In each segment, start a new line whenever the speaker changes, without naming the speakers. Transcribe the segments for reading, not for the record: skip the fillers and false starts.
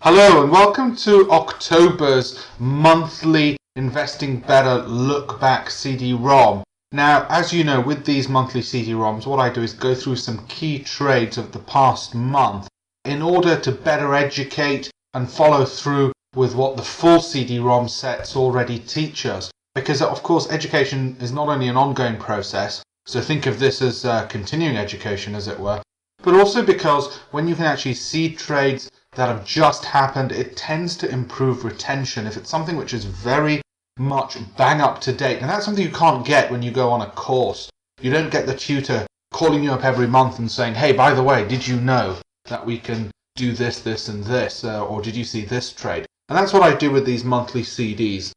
Hello and welcome to October's monthly Investing Better Look Back CD-ROM. Now, as you know, with these monthly CD-ROMs, what I do is go through some key trades of the past month in order to better educate and follow through with what the full CD-ROM sets already teach us. Because, of course, education is not only an ongoing process, so think of this as continuing education, as it were, but also because when you can actually see trades that have just happened, it tends to improve retention if it's something which is very much bang up to date. And that's something you can't get when you go on a course. You don't get the tutor calling you up every month and saying, hey, by the way, did you know that we can do this, this and this, or did you see this trade? And that's what I do with these monthly CDs.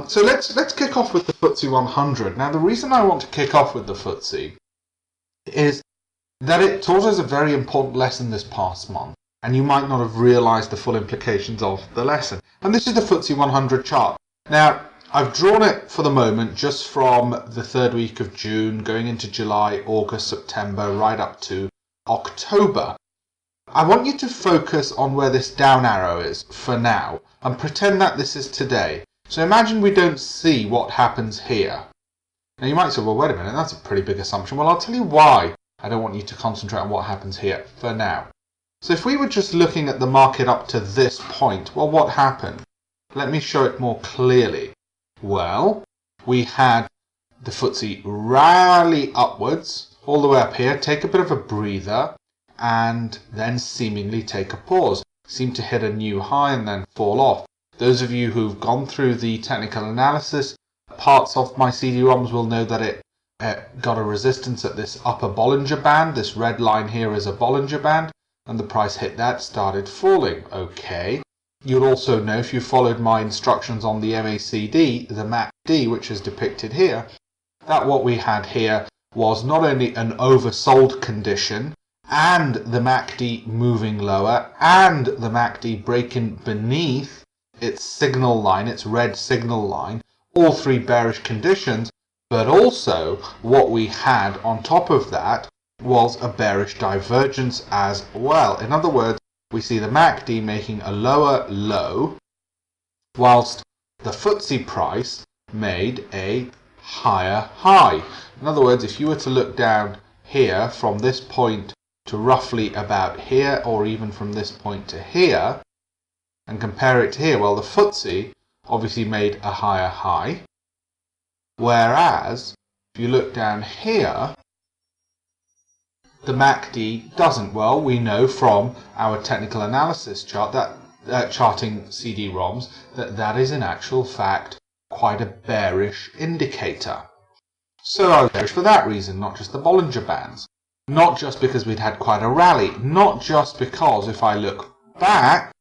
So let's kick off with the FTSE 100. Now, the reason I want to kick off with the FTSE is that it taught us a very important lesson this past month. And you might not have realised the full implications of the lesson. And this is the FTSE 100 chart. Now, I've drawn it for the moment just from the third week of June, going into July, August, September, right up to October. I want you to focus on where this down arrow is for now, and pretend that this is today. So imagine we don't see what happens here. Now you might say, well, wait a minute, that's a pretty big assumption. Well, I'll tell you why I don't want you to concentrate on what happens here for now. So if we were just looking at the market up to this point, well, what happened? Let me show it more clearly. Well, we had the FTSE rally upwards all the way up here, take a bit of a breather, and then seemingly take a pause. Seem to hit a new high and then fall off. Those of you who've gone through the technical analysis parts of my CD-ROMs will know that it got a resistance at this upper Bollinger Band. This red line here is a Bollinger Band. And the price hit that, started falling. Okay. You'll also know, if you followed my instructions on the MACD, the MACD, which is depicted here, that what we had here was not only an oversold condition, and the MACD moving lower, and the MACD breaking beneath its signal line, its red signal line, all three bearish conditions, but also what we had on top of that was a bearish divergence as well. In other words, we see the MACD making a lower low, whilst the FTSE price made a higher high. In other words, if you were to look down here from this point to roughly about here, or even from this point to here, and compare it to here, well, the FTSE obviously made a higher high, whereas if you look down here, the MACD doesn't. Well, we know from our technical analysis chart, that charting CD-ROMs, that is in actual fact quite a bearish indicator. So I was bearish for that reason, not just the Bollinger Bands. Not just because we'd had quite a rally. Not just because, if I look back,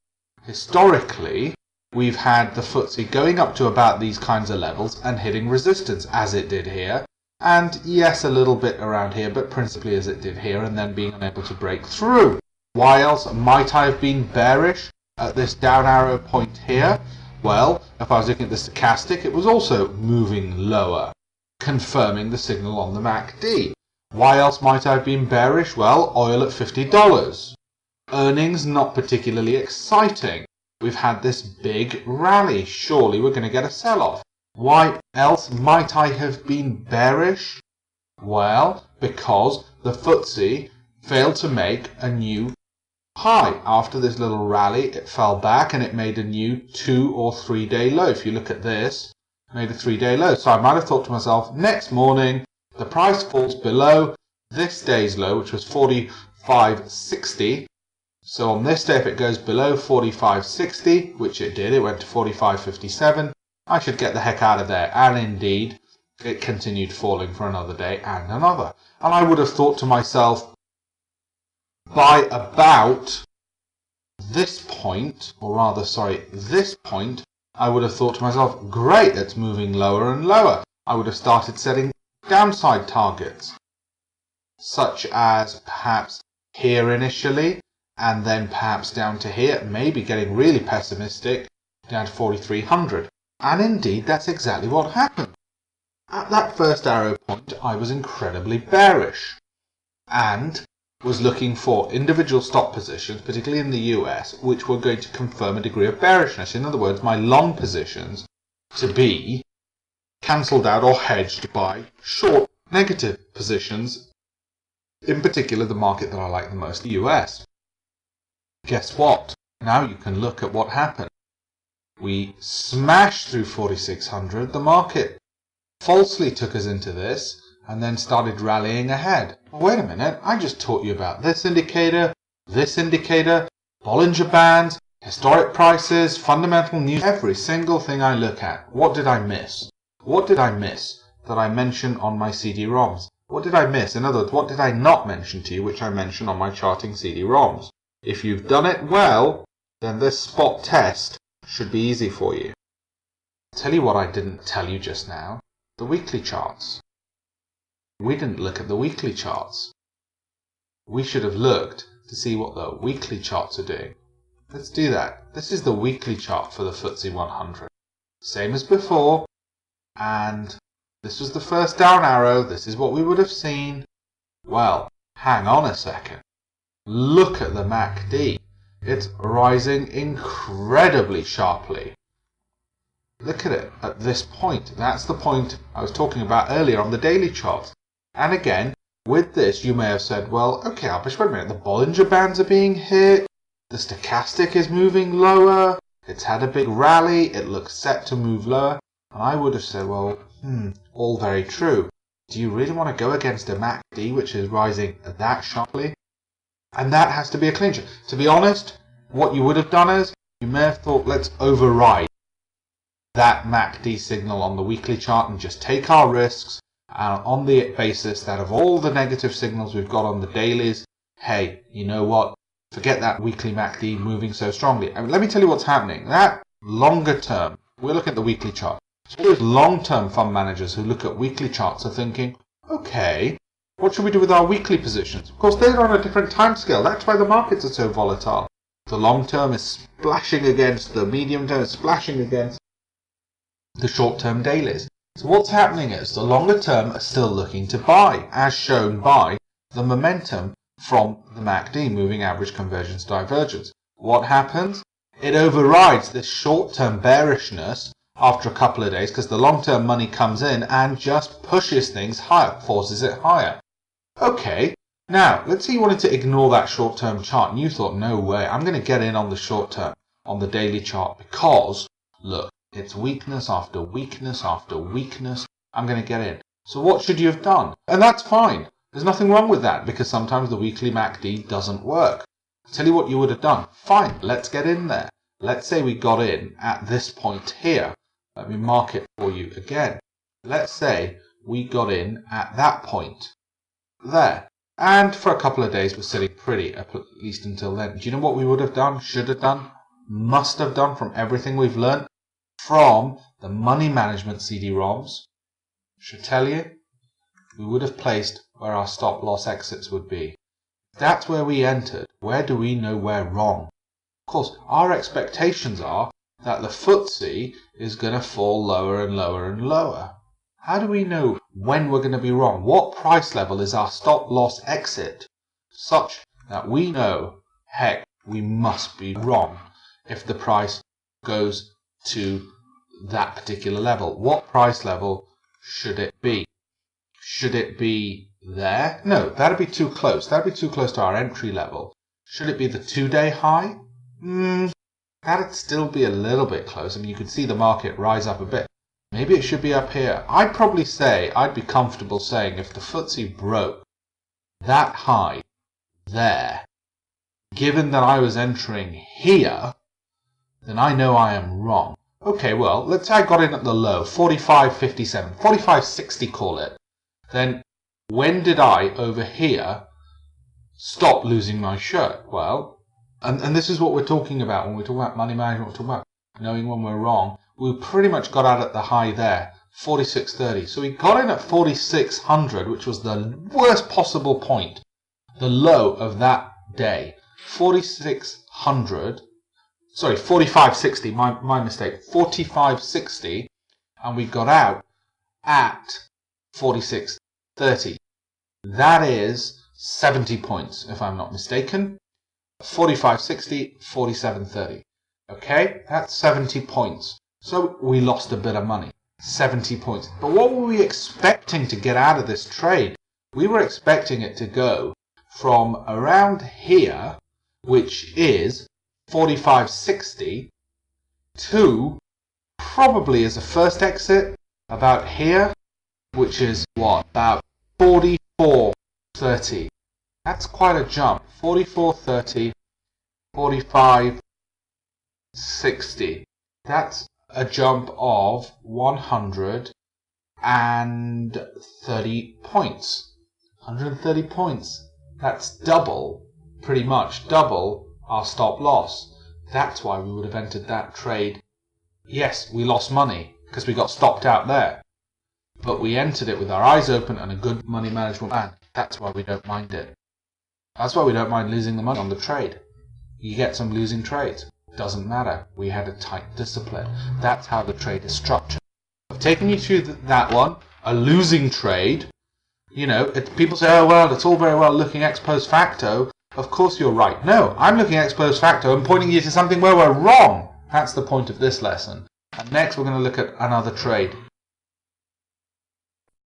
historically, we've had the FTSE going up to about these kinds of levels and hitting resistance, as it did here. And yes, a little bit around here, but principally as it did here, and then being unable to break through. Why else might I have been bearish at this down arrow point here? Well, if I was looking at the stochastic, it was also moving lower, confirming the signal on the MACD. Why else might I have been bearish? Well, oil at $50. Earnings not particularly exciting. We've had this big rally. Surely we're going to get a sell-off. Why else might I have been bearish? Well, because the FTSE failed to make a new high. After this little rally, it fell back and it made a new 2 or 3 day low. If you look at this, it made a 3-day low. So I might have thought to myself, next morning, the price falls below this day's low, which was 45.60. So on this day, if it goes below 45.60, which it did, it went to 45.57. I should get the heck out of there. And indeed, it continued falling for another day and another. And I would have thought to myself, by about this point, or rather, this point, I would have thought to myself, great, it's moving lower and lower. I would have started setting downside targets, such as perhaps here initially, and then perhaps down to here, maybe getting really pessimistic, down to 4,300. And indeed, that's exactly what happened. At that first arrow point, I was incredibly bearish. And was looking for individual stock positions, particularly in the US, which were going to confirm a degree of bearishness. In other words, my long positions to be cancelled out or hedged by short negative positions, in particular the market that I like the most, the US. Guess what? Now you can look at what happened. We smashed through 4,600. The market falsely took us into this and then started rallying ahead. Well, wait a minute, I just taught you about this indicator, Bollinger Bands, historic prices, fundamental news, every single thing I look at. What did I miss? What did I miss that I mentioned on my CD-ROMs? What did I miss? In other words, what did I not mention to you which I mentioned on my charting CD-ROMs? If you've done it well, then this spot test should be easy for you. I'll tell you what I didn't tell you just now. The weekly charts. We didn't look at the weekly charts. We should have looked to see what the weekly charts are doing. Let's do that. This is the weekly chart for the FTSE 100. Same as before. And this was the first down arrow. This is what we would have seen. Well, hang on a second. Look at the MACD. It's rising incredibly sharply. Look at it at this point. That's the point I was talking about earlier on the daily chart. And again, with this, you may have said, well, okay, Albish, wait a minute. The Bollinger Bands are being hit. The stochastic is moving lower. It's had a big rally. It looks set to move lower. And I would have said, well, all very true. Do you really want to go against a MACD which is rising that sharply? And that has to be a clincher. To be honest, what you would have done is, you may have thought, let's override that MACD signal on the weekly chart and just take our risks on the basis that of all the negative signals we've got on the dailies, hey, you know what? Forget that weekly MACD moving so strongly. I mean, let me tell you what's happening. That longer term, we're looking at the weekly chart. So those long-term fund managers who look at weekly charts are thinking, okay, what should we do with our weekly positions? Of course, they're on a different time scale. That's why the markets are so volatile. The long term is splashing against the medium term, is splashing against the short-term dailies. So what's happening is the longer term are still looking to buy, as shown by the momentum from the MACD, moving average convergence divergence. What happens? It overrides this short-term bearishness after a couple of days because the long-term money comes in and just pushes things higher, forces it higher. Okay, now let's say you wanted to ignore that short-term chart and you thought, no way, I'm going to get in on the short-term, on the daily chart because, look, it's weakness after weakness after weakness. I'm going to get in. So what should you have done? And that's fine. There's nothing wrong with that because sometimes the weekly MACD doesn't work. I'll tell you what you would have done. Fine, let's get in there. Let's say we got in at this point here. Let me mark it for you again. Let's say we got in at that point there. And for a couple of days we're sitting pretty, at least until then. Do you know what we would have done, should have done, must have done from everything we've learned? From the money management CD-ROMs, should tell you, we would have placed where our stop loss exits would be. That's where we entered. Where do we know we're wrong? Of course, our expectations are that the FTSE is going to fall lower and lower and lower. How do we know when we're going to be wrong? What price level is our stop loss exit such that we know, heck, we must be wrong if the price goes to that particular level? What price level should it be? Should it be there? No, that'd be too close. That'd be too close to our entry level. Should it be the 2-day high? That'd still be a little bit close. I mean, you could see the market rise up a bit. Maybe it should be up here. I'd probably say, I'd be comfortable saying if the FTSE broke that high there, given that I was entering here, then I know I am wrong. Okay, well, let's say I got in at the low, 45.57, 45.60 call it. Then when did I, over here, stop losing my shirt? Well, and this is what we're talking about when we're talking about money management, we're talking about knowing when we're wrong. We pretty much got out at the high there, 46.30. So we got in at 4600, which was the worst possible point, the low of that day. 45.60, my mistake, 45.60, and we got out at 46.30. That is 70 points, if I'm not mistaken. 45.60, 47.30. Okay, that's 70 points. So we lost a bit of money. 70 points. But what were we expecting to get out of this trade? We were expecting it to go from around here, which is 45.60, to probably as a first exit about here, which is what, about 44.30. That's quite a jump. 44.30, 45.60. That's a jump of 130 points. 130 points. That's double, pretty much double our stop loss. That's why we would have entered that trade. Yes, we lost money because we got stopped out there. But we entered it with our eyes open and a good money management plan. That's why we don't mind it. That's why we don't mind losing the money on the trade. You get some losing trades. Doesn't matter. We had a tight discipline. That's how the trade is structured. I've taken you through that one, a losing trade. You know, people say, oh, well, it's all very well looking ex post facto. Of course you're right. No, I'm looking ex post facto and pointing you to something where we're wrong. That's the point of this lesson. And next we're going to look at another trade.